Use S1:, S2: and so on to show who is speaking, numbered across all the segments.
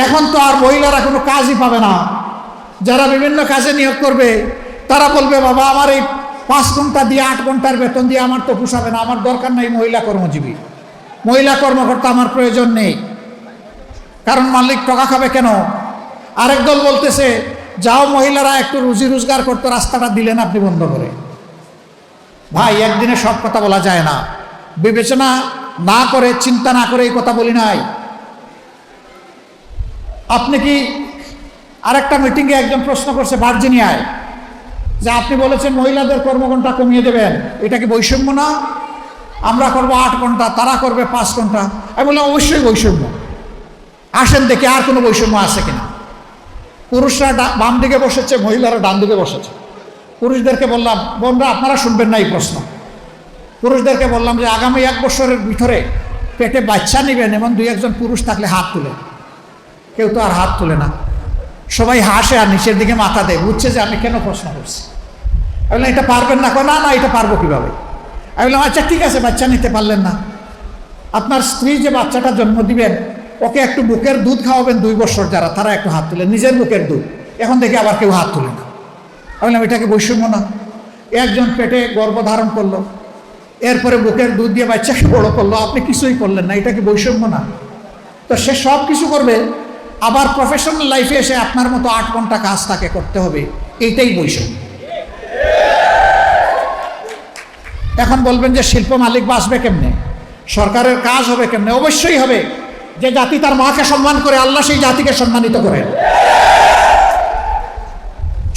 S1: এখন তো আর মহিলারা কোনো কাজই পাবে না। যারা বিভিন্ন কাজে নিয়োগ করবে তারা বলবে, বাবা আমার এই 5 ঘন্টা দিয়ে 8 ঘন্টার বেতন দিয়ে আমার তো পোষাবে না, আমার দরকার নাই মহিলা কর্মজীবী, মহিলা কর্মকর্তা আমার প্রয়োজন নেই। কারণ মালিক টাকা খাবে কেন? আরেক দল বলতেছে, যাও মহিলারা একটু রুজি রোজগার করতে, রাস্তাটা দিলেন আপনি বন্ধ করে। ভাই, একদিনে সব কথা বলা যায় না। বিবেচনা না করে, চিন্তা না করে এই কথা বলি নাই। আপনি কি আরেকটা মিটিংয়ে একজন প্রশ্ন করছে ভার্জিনিয়ায়, যে আপনি বলেছেন মহিলাদের কর্মঘণ্টা কমিয়ে দেবেন, এটা কি বৈষম্য না? আমরা করব 8 ঘন্টা, তারা করবে 5 ঘন্টা। আমি বললাম অবশ্যই বৈষম্য। আসেন দেখি আর কোনো বৈষম্য আছে কিনা। পুরুষরা বাম দিকে বসেছে, মহিলারা ডান দিকে বসেছে। পুরুষদেরকে বললাম, বোনরা আপনারা শুনবেন না এই প্রশ্ন। পুরুষদেরকে বললাম যে আগামী 1 বছরের ভিতরে পেটে বাচ্চা নেবেন এমন 2-1 জন পুরুষ থাকলে হাত তুলে। কেউ তো আর হাত তুলে না, সবাই হাসে আর নিচের দিকে মাথা দেয়, বুঝছে যে আমি কেন প্রশ্ন করছি। আমি বললাম এটা পারবেন না? না না, এটা পারবো কিভাবে? আমি বললাম আচ্ছা ঠিক আছে, বাচ্চা নিতে পারলেন না, আপনার স্ত্রী যে বাচ্চাটা জন্ম দিবেন ওকে একটু বুকের দুধ খাওয়াবেন 2 বছর, যারা তারা একটু হাত তুলে, নিজের বুকের দুধ। এখন দেখি আবার কেউ হাত তুলে না। আমি বললাম এটা কি বৈষম্য না? একজন পেটে গর্ভধারণ করলো, এরপরে বুকের দুধ দিয়ে বাচ্চাকে বড় করলো, আপনি কিছুই করলেন না, এটা কি বৈষম্য না? তো সে সব কিছু করবে, আবার প্রফেশনাল লাইফে এসে আপনার মতো 8 ঘন্টা কাজ তাকে করতে হবে, এইটাই বৈষম্য। এখন বলবেন যে শিল্প মালিক বাঁচবে কেমনে, সরকারের কাজ হবে কেমনে? অবশ্যই হবে। যে জাতি তার মাকে সম্মান করে, আল্লাহ সেই জাতিকে সম্মানিত করেন।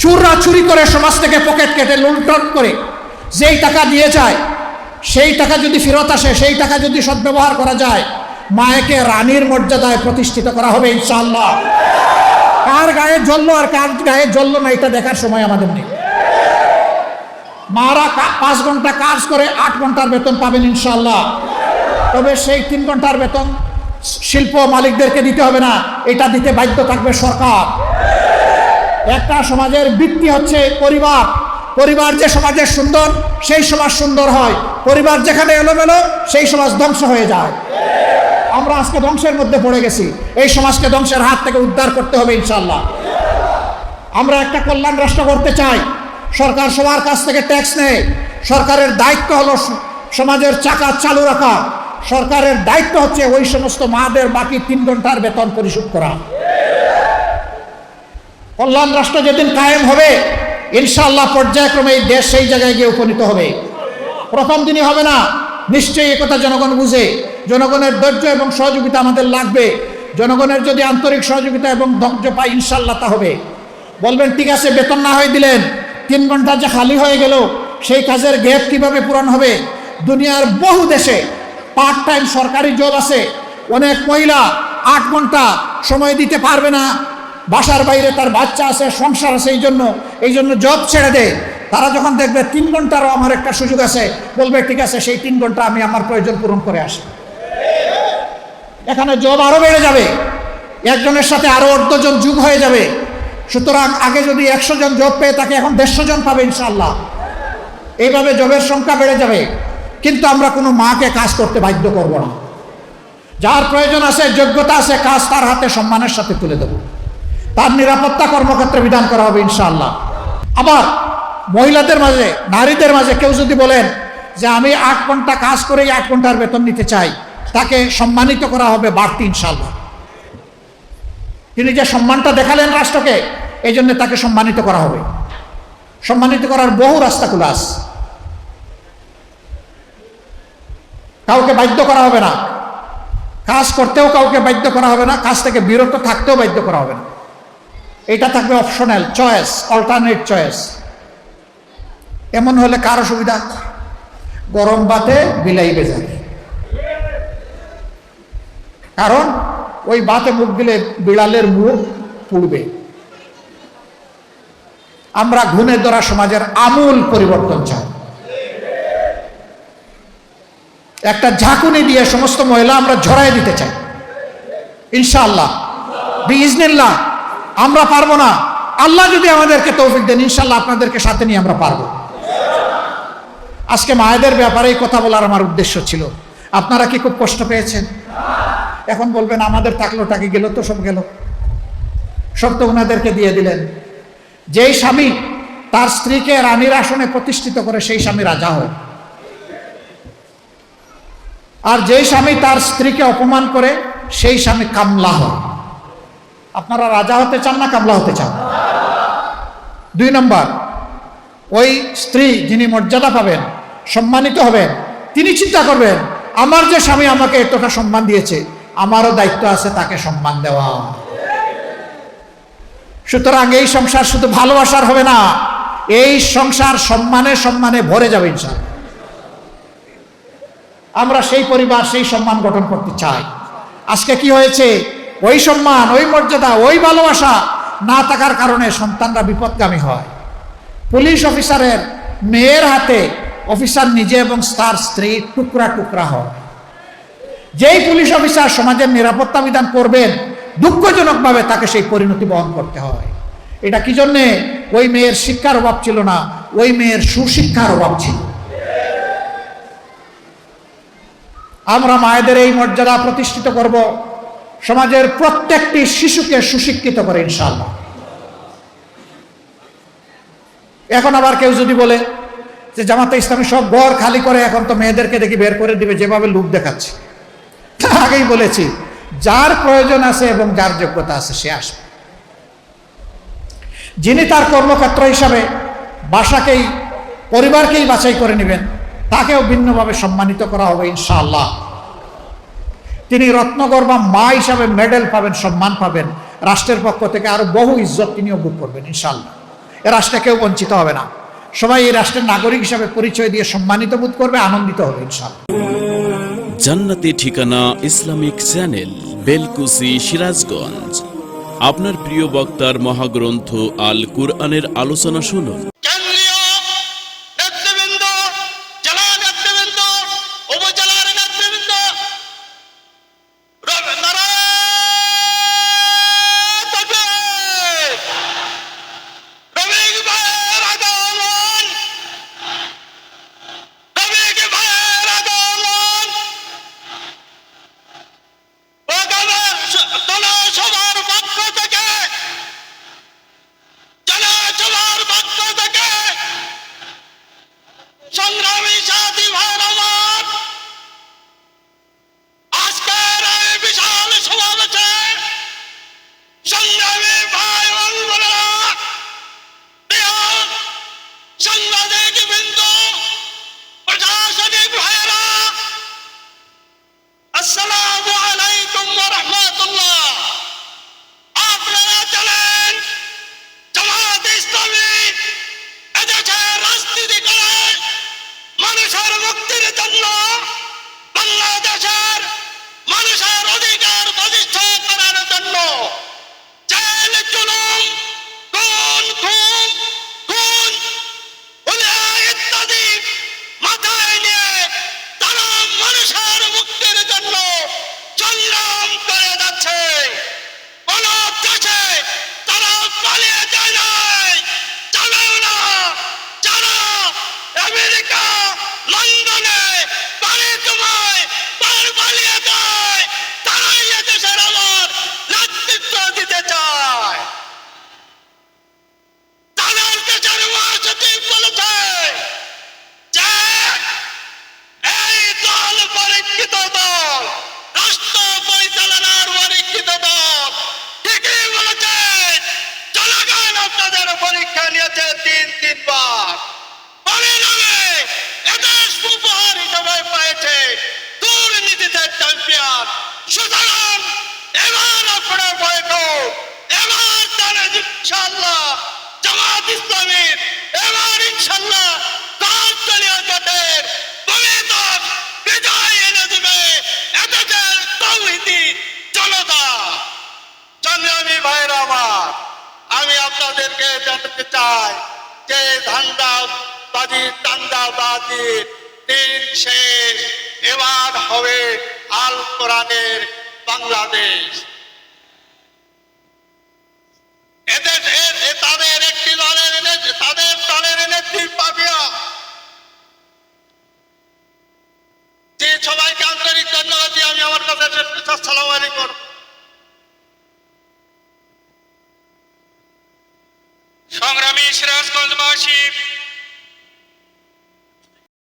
S1: চোররা চুরি করে সমাজ থেকে পকেট কেটে লুণ্ঠন করে যেই টাকা দিয়ে যায়, সেই টাকা যদি ফেরত আসে, সেই টাকা যদি সদ্ব্যবহার করা যায়, মায়েকে রানীর মর্যাদায় প্রতিষ্ঠিত করা হবে ইনশাআল্লাহ। কার গায়ে জ্বললো আর কার গায়ে জ্বললো না এটা দেখার সময় আমাদের নেই। মারা 5 ঘন্টা কাজ করে 8 ঘন্টার বেতন পাবেন ইনশাআল্লাহ। তবে সেই 3 ঘন্টার বেতন শিল্প মালিকদেরকে দিতে হবে না, এটা দিতে বাধ্য থাকবে সরকার। একটা সমাজের ভিত্তি হচ্ছে পরিবার। পরিবার যে সমাজের সুন্দর, সেই সমাজ সুন্দর হয়। পরিবার যেখানে এলোমেলো, সেই সমাজ ধ্বংস হয়ে যায়। আমরা আজকে ধ্বংসের মধ্যে পড়ে গেছি, এই সমাজকে ধ্বংসের হাত থেকে উদ্ধার করতে হবে ইনশাআল্লাহ। আমরা একটা কল্যাণ রাষ্ট্র করতে চাই। সরকার সবার কাছ থেকে ট্যাক্স নেয়। সরকারের দায়িত্ব হলো সমাজের চাকা চালু রাখা। সরকারের দায়িত্ব হচ্ছে ওই সমস্ত মাদের বাকি 3 ঘন্টার বেতন পরিশোধ করা। কল্যাণ রাষ্ট্র যেদিন কায়েম হবে ইনশাআল্লাহ পর্যায়ক্রমে এই দেশ সেই জায়গায় গিয়ে উপনীত হবে। প্রথম দিনই হবে না, নিশ্চয়ই একথা জনগণ বুঝে। জনগণের ধৈর্য এবং সহযোগিতা আমাদের লাগবে। জনগণের যদি আন্তরিক সহযোগিতা এবং ধৈর্য পাই ইনশাআল্লাহ তা হবে। বলবেন ঠিক আছে, বেতন না হয়ে দিলেন, 3 ঘন্টা যে খালি হয়ে গেল, সেই কাজের গ্যাপ কিভাবে পূরণ হবে? দুনিয়ার বহু দেশে পার্ট টাইম সরকারি জব আছে। অনেক মহিলা 8 ঘন্টা সময় দিতে পারবে না, বাসার বাইরে তার বাচ্চা আছে, সংসার আছে, এই জন্য জব ছেড়ে দেয়। তারা যখন দেখবে 3 ঘন্টারও আমার একটা সুযোগ আছে, বলবে ঠিক আছে সেই 3 ঘন্টা আমি আমার প্রয়োজন পূরণ করে আসি। এখানে জব আরো বেড়ে যাবে, একজনের সাথে আরো 18 জন যুগ হয়ে যাবে। সুতরাং আগে যদি 100 জন জব পেয়ে থাকে, এখন 150 জন পাবে ইনশাআল্লাহ। এইভাবে জবের সংখ্যা বেড়ে যাবে। কিন্তু আমরা কোনো মাকে কাজ করতে বাধ্য করব না। যার প্রয়োজন আছে, যোগ্যতা আছে, কাজ তার হাতে সম্মানের সাথে তুলে দেব। তার নিরাপত্তা কর্মক্ষেত্রে বিধান করা হবে ইনশাআল্লাহ। আবার মহিলাদের মাঝে, নারীদের মাঝে কেউ যদি বলেন যে আমি 8 ঘন্টা কাজ করে 8 ঘন্টার বেতন নিতে চাই, তাকে সম্মানিত করা হবে বাড়তি ইনশাআল্লাহ। তিনি যে সম্মানটা দেখালেন রাষ্ট্রকে, এই জন্য তাকে সম্মানিত করা হবে। সম্মানিত করার বহু রাস্তা খোলা আছে। কাউকে বাধ্য করা হবে না, কাজ করতেও কাউকে বাধ্য করা হবে না, কাজ থেকে বিরত থাকতেও বাধ্য করা হবে না। এটা থাকবে অপশনাল চয়েস, অল্টারনেট চয়েস। এমন হলে কার অসুবিধা? গরম ভাতে বিলাই বেজায়। কারণ ওই ভাতে মুখ দিলে বিড়ালের মুখ পুড়বে। আমরা ঘুণে ধরা সমাজের আমূল পরিবর্তন চাই। একটা ঝাঁকুনি দিয়ে সমস্ত মহিলা আমরা ঝরাই দিতে চাই ইনশাআল্লাহ, বিইজনিল্লাহ। আমরা পারবো না, আল্লাহ যদি আমাদেরকে তৌফিক দেন ইনশাআল্লাহ আপনাদেরকে সাথে নিয়ে আমরা পারবো। আজকে মায়েদের ব্যাপারেই কথা বলার আমার উদ্দেশ্য ছিল। আপনারা কি খুব কষ্ট পেয়েছেন? এখন বলবেন আমাদের থাকলো টাকি গেল তো সব গেল। সব তো ওনাদেরকে দিয়ে দিলেন। যেই স্বামী তার স্ত্রীকে রানীর আসনে প্রতিষ্ঠিত করে সেই স্বামী রাজা হয়, আর যেই স্বামী তার স্ত্রীকে অপমান করে সেই স্বামী কামলা হয়। আপনারা রাজা হতে চান না কামলা হতে চান? 2 নম্বর, ওই স্ত্রী যিনি মর্যাদা পাবেন, সম্মানিত হবেন, তিনি চিন্তা করবেন আমার যে স্বামী আমাকে এতটা সম্মান দিয়েছে, আমারও দায়িত্ব আছে তাকে সম্মান দেওয়া। সুতরাং এই সংসার শুধু ভালোবাসার হবে না, এই সংসার সম্মানে সম্মানে ভরে যাবে ইনশাআল্লাহ। আমরা সেই পরিবার, সেই সম্মান গঠন করতে চাই। আজকে কি হয়েছে, ওই সম্মান, ওই মর্যাদা, ওই ভালোবাসা না থাকার কারণে সন্তানরা বিপদগামী হয়। পুলিশ অফিসারের মেয়ের হাতে অফিসার নিজে এবং তার স্ত্রী টুকরা টুকরা হয়। যেই পুলিশ অফিসার সমাজের নিরাপত্তা বিধান করবেন, দুঃখজনকভাবে তাকে সেই পরিণতি বহন করতে হয়। এটা কি জন্যে? ওই মেয়ের শিক্ষার অভাব ছিল না, ওই মেয়ের সুশিক্ষার অভাব ছিল। আমরা মায়েদের এই মর্যাদা প্রতিষ্ঠিত করব, সমাজের প্রত্যেকটি শিশুকে সুশিক্ষিত করে ইনশাআল্লাহ। এখন আবার কেউ যদি বলে যে জামাতে ইসলামী সব ঘর খালি করে, এখন তো মেয়েদেরকে দেখি বের করে দিবে, যেভাবে লোক দেখাচ্ছে। আগেই বলেছি, যার প্রয়োজন আছে এবং যার যোগ্যতা আছে সে আসবে। যিনি তার কর্মক্ষেত্র হিসাবে বাসাকেই, পরিবারকেই বাছাই করে নেবেন, তাকেও ভিন্নভাবে সম্মানিত করা হবে ইনশাআল্লাহ। তিনি রত্নগর্ভা মা হিসাবে মেডেল পাবেন, সম্মান পাবেন, রাষ্ট্রের পক্ষ থেকে আরো বহু ইজ্জত তিনিও ভোগ করবেন ইনশাআল্লাহ। এ রাষ্ট্রে কেউ বঞ্চিত হবে না, সবাই এই রাষ্ট্রের নাগরিক হিসাবে পরিচয় দিয়ে সম্মানিত বোধ করবে, আনন্দিত হবে ইনশাআল্লাহ।
S2: জান্নাতি ঠিকানা ইসলামিক চ্যানেল, বেলকুসি, সিরাজগঞ্জ। আপনার প্রিয় বক্তার মহাগ্রন্থ আল কুরআনের আলোচনা শুনুন।
S3: জানাতে চাই যে দান্দাবাজির দিন শেষ, এবার হবে আল কোরআনের বাংলাদেশ। তাদের একটি দলের নেত্রী পাপিয়া, যে সবাইকে আন্তরিক ধন্যবাদ দিয়ে আমি আমার কাছে আসসালামু আলাইকুম।
S4: আমি সিরাজগঞ্জবাসী